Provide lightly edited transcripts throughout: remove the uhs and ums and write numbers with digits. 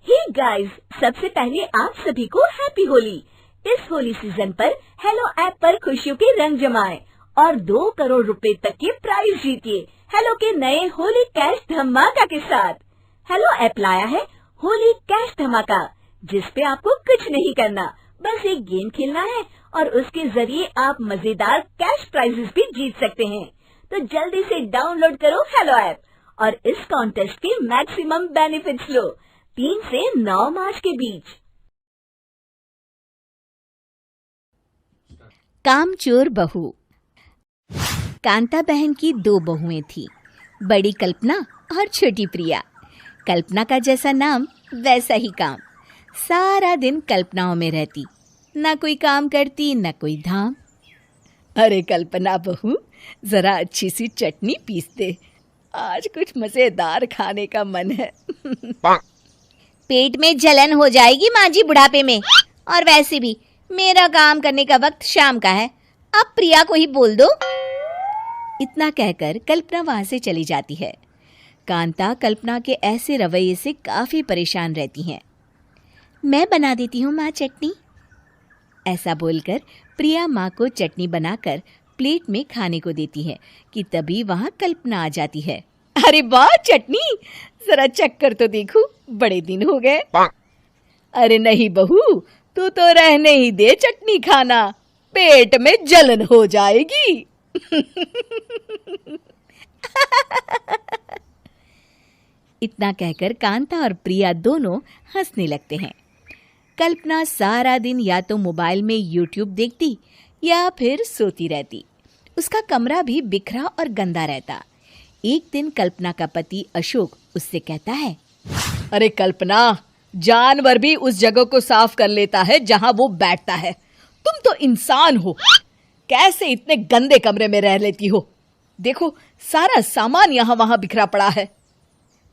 Hey guys, सबसे पहले आप सभी को हैप्पी होली। इस होली सीजन पर हेलो ऐप पर खुशियों के रंग जमाएं और 2 करोड़ रुपए तक के प्राइज जीतिए हेलो के नए होली कैश धमाका के साथ। हेलो ऐप लाया है होली कैश धमाका, जिस पे आपको कुछ नहीं करना, बस एक गेम खेलना है और उसके जरिए आप मजेदार कैश प्राइजेस भी जीत सकते हैं। तो जल्दी से डाउनलोड करो हेलो ऐप और इस कॉन्टेस्ट के मैक्सिमम बेनिफिट्स लो 3 से 9 मार्च के बीच। कामचोर बहू। कांता बहन की 2 बहुएं थीं, बड़ी कल्पना और छोटी प्रिया। कल्पना का जैसा नाम वैसा ही काम। सारा दिन कल्पनाओं में रहती, ना कोई काम करती ना कोई धाम। अरे कल्पना बहू, जरा अच्छी सी चटनी पीस दे, आज कुछ मजेदार खाने का मन है। पेट में जलन हो जाएगी माँ जी बुढ़ापे में, और वैसे भी मेरा काम करने का वक्त शाम का है, अब प्रिया को ही बोल दो। इतना कहकर कल्पना वहां से चली जाती है। कांता कल्पना के ऐसे रवैये से काफी परेशान रहती हैं। मैं बना देती हूँ माँ चटनी, ऐसा बोलकर प्रिया माँ को चटनी बनाकर प्लेट में खाने को देती है कि तभी वहां कल्पना आ जाती है। अरे वाह चटनी, जरा चक्कर तो देखूं, बड़े दिन हो गए। अरे नहीं बहू, तू तो रहने ही दे चटनी खाना, पेट में जलन हो जाएगी। इतना कहकर कांता और प्रिया दोनों हंसने लगते हैं। कल्पना सारा दिन या तो मोबाइल में यूट्यूब देखती या फिर सोती रहती। उसका कमरा भी बिखरा और गंदा रहता। एक दिन कल्पना का पति अशोक उससे कहता है, अरे कल्पना, जानवर भी उस जगह को साफ कर लेता है जहां वो बैठता है, तुम तो इंसान हो, कैसे इतने गंदे कमरे में रह लेती हो? देखो सारा सामान यहाँ वहां बिखरा पड़ा है।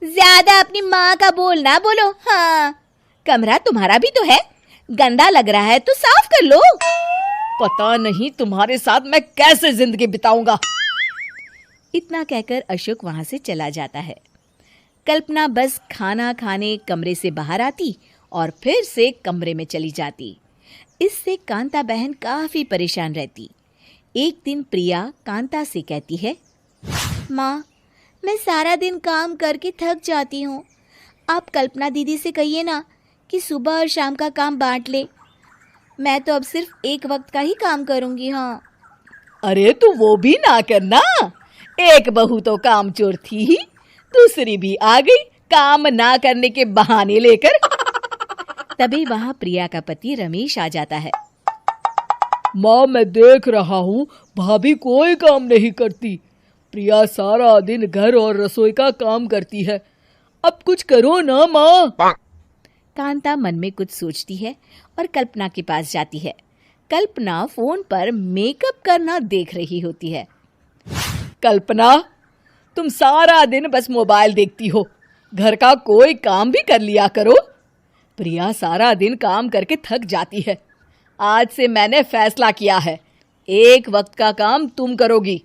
ज्यादा अपनी माँ का बोल ना बोलो। हाँ, कमरा तुम्हारा भी तो है, गंदा लग रहा है तो साफ कर लो। पता नहीं तुम्हारे साथ मैं कैसे जिंदगी बिताऊंगा। इतना कहकर अशोक वहां से चला जाता है। कल्पना बस खाना खाने कमरे से बाहर आती और फिर से कमरे में चली जाती। इससे कांता बहन काफी परेशान रहती। एक दिन प्रिया कांता से कहती है, माँ, मैं सारा दिन काम करके थक जाती हूँ, आप कल्पना दीदी से कहिए ना कि सुबह और शाम का काम बांट ले, मैं तो अब सिर्फ एक वक्त का ही काम करूँगी। हाँ। अरे तू वो भी ना करना, एक बहू तो कामचोर थी ही, दूसरी भी आ गई काम ना करने के बहाने लेकर। तभी वहां प्रिया का पति रमेश आ जाता है। माँ, मैं देख रहा हूँ भाभी कोई काम नहीं करती, प्रिया सारा दिन घर और रसोई का काम करती है, अब कुछ करो ना माँ। कांता मन में कुछ सोचती है और कल्पना के पास जाती है। कल्पना फोन पर मेकअप करना देख रही होती है। कल्पना, तुम सारा दिन बस मोबाइल देखती हो, घर का कोई काम भी कर लिया करो। प्रिया सारा दिन काम करके थक जाती है, आज से मैंने फैसला किया है, एक वक्त का काम तुम करोगी,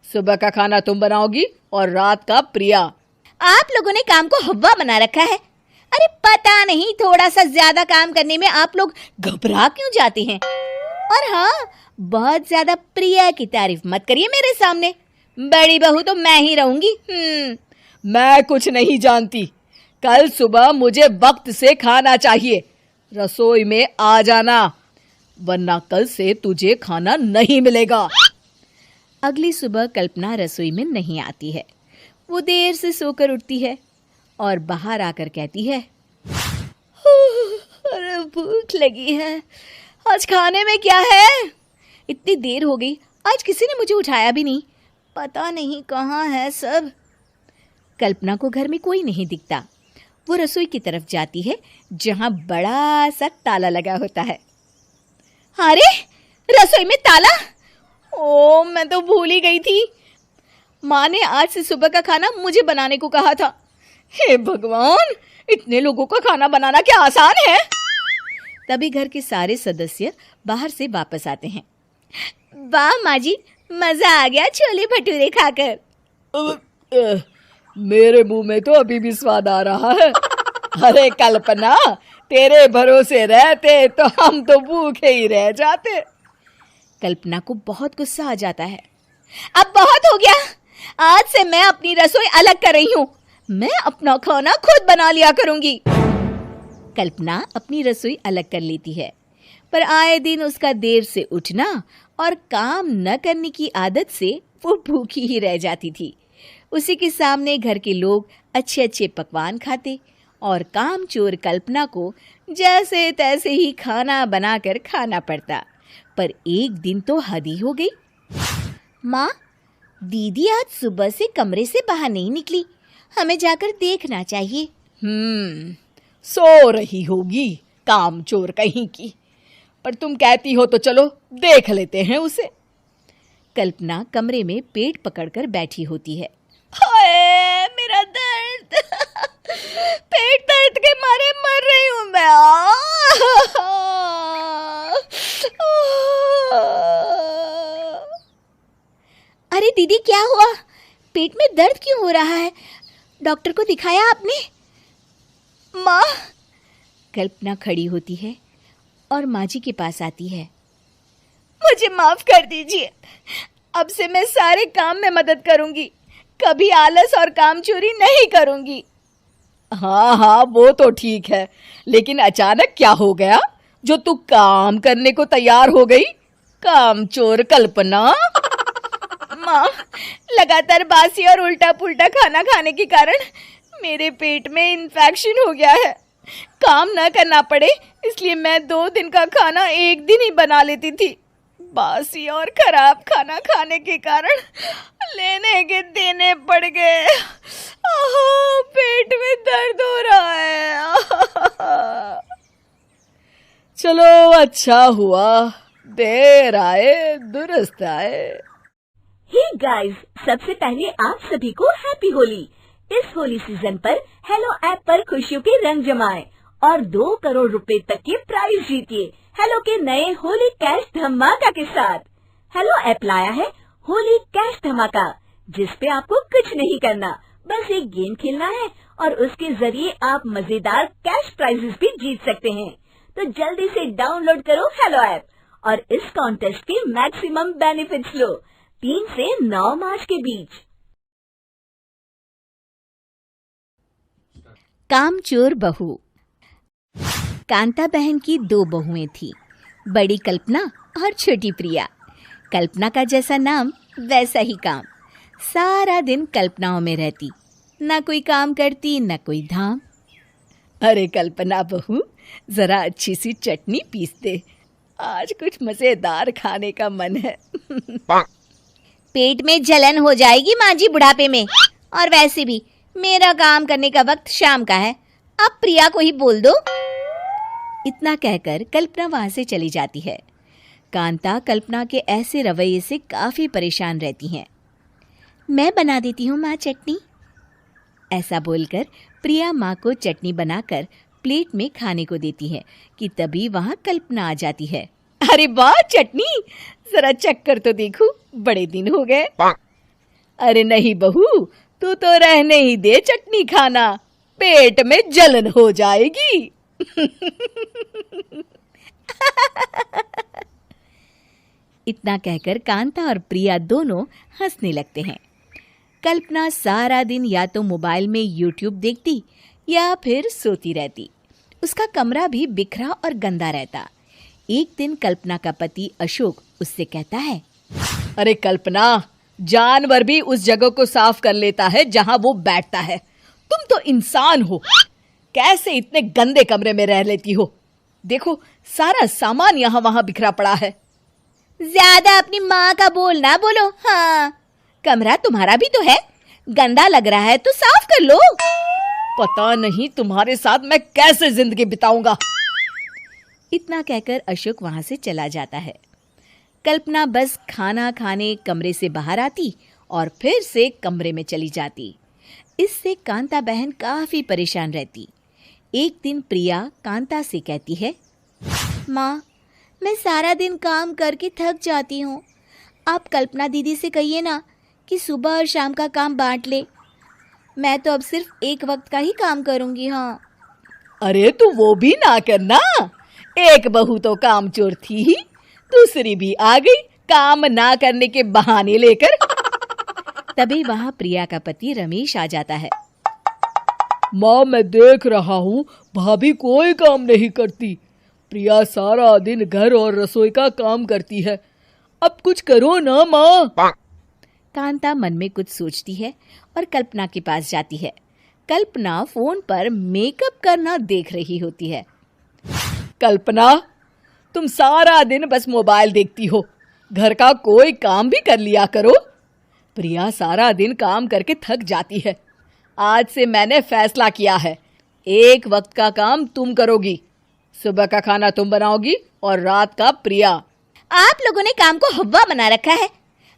सुबह का खाना तुम बनाओगी और रात का प्रिया। आप लोगों ने काम को हव्वा बना रखा है। अरे पता नहीं थोड़ा सा ज्यादा काम करने में आप लोग घबरा क्यों जाते हैं। और हाँ, बहुत ज्यादा प्रिया की तारीफ मत करिए मेरे सामने, बड़ी बहू तो मैं ही रहूंगी। मैं कुछ नहीं जानती, कल सुबह मुझे वक्त से खाना चाहिए, रसोई में आ जाना, वरना कल से तुझे खाना नहीं मिलेगा। अगली सुबह कल्पना रसोई में नहीं आती है। वो देर से सोकर उठती है और बाहर आकर कहती है, अरे भूख लगी है, आज खाने में क्या है? इतनी देर हो गई, आज किसी ने मुझे उठाया भी नहीं, पता नहीं कहाँ है सब। कल्पना को घर में कोई नहीं दिखता। वो रसोई की तरफ जाती है जहां बड़ा सा ताला लगा होता है। अरे रसोई में ताला? ओ, मैं तो भूल ही गई थी, माँ ने आज से सुबह का खाना मुझे बनाने को कहा था। हे भगवान, इतने लोगों का खाना बनाना क्या आसान है। तभी घर के सारे सदस्य बाहर से वापस आते हैं। वाह माँ जी, मजा आ गया छोले भटूरे खाकर। मेरे मुंह में तो अभी भी स्वाद आ रहा है। अरे कल्पना, तेरे भरोसे रहते तो हम तो भूखे ही रह जाते। कल्पना को बहुत गुस्सा आ जाता है। अब बहुत हो गया, आज से मैं अपनी रसोई अलग कर रही हूँ। मैं अपना खाना खुद बना लिया करूंगी। कल्पना अपनी रसोई अलग कर लेती है, पर आए दिन उसका देर से उठना और काम न करने की आदत से वो भूखी ही रह जाती थी। उसी के सामने घर के लोग अच्छे अच्छे पकवान खाते और कामचोर कल्पना को जैसे तैसे ही खाना बनाकर खाना पड़ता। पर एक दिन तो हद ही हो गई। माँ, दीदी आज सुबह से कमरे से बाहर नहीं निकली, हमें जाकर देखना चाहिए। सो रही होगी कामचोर कहीं की, पर तुम कहती हो तो चलो देख लेते हैं उसे। कल्पना कमरे में पेट पकड़कर बैठी होती है। हाय मेरा दर्द, पेट दर्द के मारे मर रही हूं मैं। अरे दीदी, क्या हुआ? पेट में दर्द क्यों हो रहा है? डॉक्टर को दिखाया आपने? माँ, कल्पना खड़ी होती है और माँ जी के पास आती है। मुझे माफ कर दीजिए, अब से मैं सारे काम में मदद करूंगी, कभी आलस और कामचोरी नहीं करूंगी। हाँ हाँ, वो तो ठीक है, लेकिन अचानक क्या हो गया जो तू काम करने को तैयार हो गई? कामचोर कल्पना। माँ, लगातार बासी और उल्टा पुल्टा खाना खाने के कारण मेरे पेट में इन्फेक्शन हो गया है। काम न करना पड़े इसलिए मैं 2 दिन का खाना एक दिन ही बना लेती थी। बासी और खराब खाना खाने के कारण लेने के देने पड़ गए। पेट में दर्द हो रहा है। चलो अच्छा हुआ, देर आए दुरुस्त आए। हे गाइस, सबसे पहले आप सभी को हैप्पी होली। इस होली सीजन पर हेलो ऐप पर खुशियों के रंग जमाएं और 2 करोड़ रुपए तक के प्राइज जीतिए हेलो के नए होली कैश धमाका के साथ। हेलो ऐप लाया है होली कैश धमाका, जिसपे आपको कुछ नहीं करना, बस एक गेम खेलना है और उसके जरिए आप मजेदार कैश प्राइजेस भी जीत सकते हैं। तो जल्दी से डाउनलोड करो हेलो ऐप और इस कॉन्टेस्ट के मैक्सिमम बेनिफिट्स लो 3 से 9 मार्च के बीच। कामचोर बहू। कांता बहन की 2 बहुएं थीं, बड़ी कल्पना और छोटी प्रिया। कल्पना का जैसा नाम वैसा ही काम। सारा दिन कल्पनाओं में रहती, ना कोई काम करती ना कोई धाम। अरे कल्पना बहू, जरा अच्छी सी चटनी पीस दे, आज कुछ मजेदार खाने का मन है। पेट में जलन हो जाएगी माँ जी बुढ़ापे में, और वैसे भी मेरा काम करने का वक्त शाम का है, आप प्रिया को ही बोल दो। इतना कहकर कल्पना वहां से चली जाती है। कांता कल्पना के ऐसे रवैये से काफी परेशान रहती हैं। मैं बना देती हूँ माँ चटनी, ऐसा बोलकर प्रिया माँ को चटनी बनाकर प्लेट में खाने को देती है कि तभी वहां कल्पना आ जाती है। अरे वाह चटनी, जरा चक्कर तो देखूं, बड़े दिन हो गए। अरे नहीं बहू, तू तो रहने ही दे चटनी खाना, पेट में जलन हो जाएगी। इतना कहकर कांता और प्रिया दोनों हंसने लगते हैं। कल्पना सारा दिन या तो मोबाइल में यूट्यूब देखती या फिर सोती रहती। उसका कमरा भी बिखरा और गंदा रहता। एक दिन कल्पना का पति अशोक उससे कहता है, अरे कल्पना, जानवर भी उस जगह को साफ कर लेता है जहां वो बैठता है, तुम तो इंसान हो, कैसे इतने गंदे कमरे में रह लेती हो? देखो सारा सामान यहाँ वहां बिखरा पड़ा है। ज्यादा अपनी माँ का बोल ना बोलो। हाँ, कमरा तुम्हारा भी तो है, गंदा लग रहा है तो साफ कर लो। पता नहीं तुम्हारे साथ मैं कैसे जिंदगी बिताऊंगा। इतना कहकर अशोक वहां से चला जाता है। कल्पना बस खाना खाने कमरे से बाहर आती और फिर से कमरे में चली जाती। इससे कांता बहन काफी परेशान रहती। एक दिन प्रिया कांता से कहती है, माँ, मैं सारा दिन काम करके थक जाती हूँ, आप कल्पना दीदी से कहिए ना कि सुबह और शाम का काम बांट ले, मैं तो अब सिर्फ एक वक्त का ही काम करूँगी। हाँ। अरे तू वो भी ना करना, एक बहू तो कामचोर थी ही, दूसरी भी आ गई काम ना करने के बहाने लेकर। तभी वहां प्रिया का पति रमेश आ जाता है। माँ मैं देख रहा हूँ भाभी कोई काम नहीं करती, प्रिया सारा दिन घर और रसोई का काम करती है, अब कुछ करो ना माँ। कांता मन में कुछ सोचती है और कल्पना के पास जाती है। कल्पना फोन पर मेकअप करना देख रही होती है। कल्पना, तुम सारा दिन बस मोबाइल देखती हो, घर का कोई काम भी कर लिया करो। प्रिया सारा दिन काम करके थक जाती है, आज से मैंने फैसला किया है, एक वक्त का काम तुम करोगी, सुबह का खाना तुम बनाओगी और रात का प्रिया। आप लोगों ने काम को हवा बना रखा है।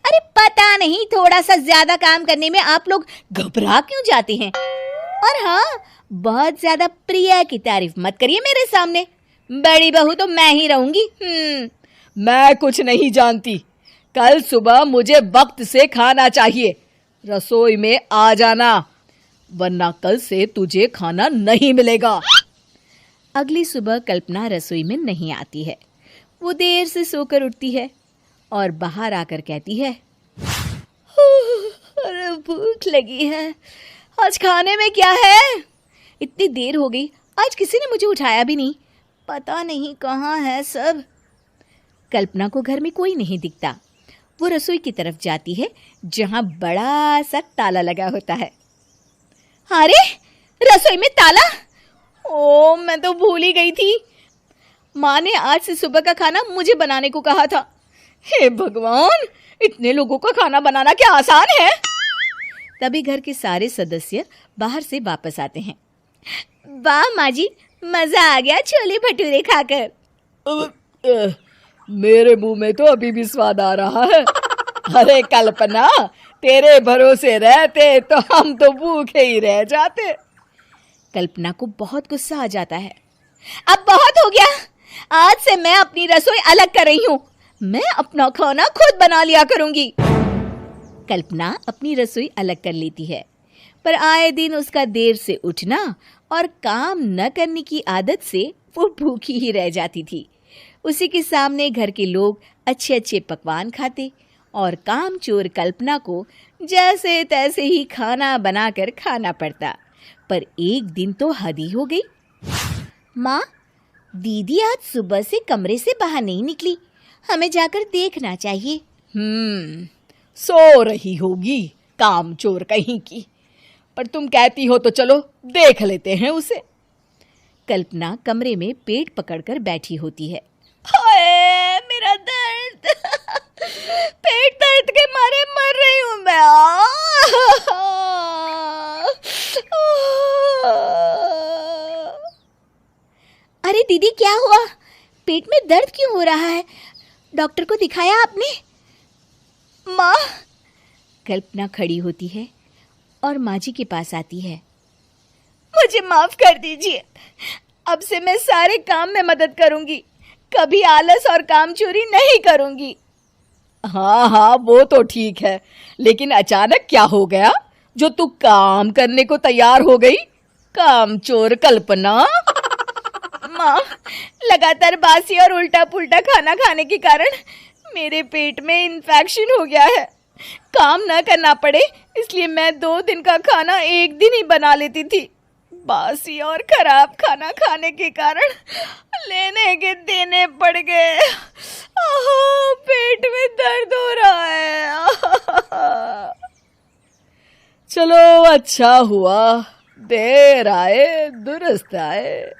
अरे पता नहीं थोड़ा सा ज्यादा काम करने में आप लोग घबरा क्यों जाते हैं। और हाँ, बहुत ज्यादा प्रिया की तारीफ मत करिए मेरे सामने, बड़ी बहू तो मैं ही रहूंगी। मैं कुछ नहीं जानती, कल सुबह मुझे वक्त से खाना चाहिए, रसोई में आ जाना, वरना कल से तुझे खाना नहीं मिलेगा। अगली सुबह कल्पना रसोई में नहीं आती है। वो देर से सोकर उठती है और बाहर आकर कहती है, अरे भूख लगी है, आज खाने में क्या है। इतनी देर हो गई, आज किसी ने मुझे उठाया भी नहीं, पता नहीं कहाँ है सब। कल्पना को घर में कोई नहीं दिखता। वो रसोई की तरफ जाती है जहां बड़ा सा ताला लगा होता है। अरे रसोई में ताला, ओ मैं तो भूल ही गई थी। माँ ने आज से सुबह का खाना मुझे बनाने को कहा था। हे भगवान, इतने लोगों का खाना बनाना क्या आसान है। तभी घर के सारे सदस्य बाहर से वापस आते हैं। वाह माँ जी, मजा आ गया छोले भटूरे खाकर। मेरे मुंह में तो अभी भी स्वाद आ रहा है। अरे कल्पना, तेरे भरोसे रहते तो हम तो भूखे ही रह जाते। कल्पना को बहुत गुस्सा आ जाता है। अब बहुत हो गया, आज से मैं अपनी रसोई अलग कर रही हूँ, मैं अपना खाना खुद बना लिया करूंगी। कल्पना अपनी रसोई अलग कर लेती है, पर आए दिन उसका देर से उठना और काम न करने की आदत से वो भूखी ही रह जाती थी। उसी के सामने घर के लोग अच्छे अच्छे पकवान खाते और कामचोर कल्पना को जैसे तैसे ही खाना बनाकर खाना पड़ता। पर एक दिन तो हद ही हो गई। माँ, दीदी आज सुबह से कमरे से बाहर नहीं निकली, हमें जाकर देखना चाहिए। सो रही होगी कामचोर कहीं की, पर तुम कहती हो तो चलो देख लेते हैं उसे। कल्पना कमरे में पेट पकड़कर बैठी होती है। हाय मेरा दर्द, पेट दर्द के मारे मर रही हूँ मैं। अरे दीदी क्या हुआ, पेट में दर्द क्यों हो रहा है, डॉक्टर को दिखाया आपने। माँ, कल्पना खड़ी होती है और माँ जी के पास आती है। मुझे माफ कर दीजिए, अब से मैं सारे काम में मदद करूंगी, कभी आलस और काम चोरी नहीं करूंगी। हाँ हाँ वो तो ठीक है, लेकिन अचानक क्या हो गया जो तू काम करने को तैयार हो गई, कामचोर कल्पना। माँ, लगातार बासी और उल्टा पुल्टा खाना खाने के कारण मेरे पेट में इन्फेक्शन हो गया है। काम न करना पड़े इसलिए मैं 2 दिन का खाना एक दिन ही बना लेती थी। बासी और खराब खाना खाने के कारण लेने के देने पड़ गए। पेट में दर्द हो रहा है। चलो अच्छा हुआ, देर आए दुरुस्त आए।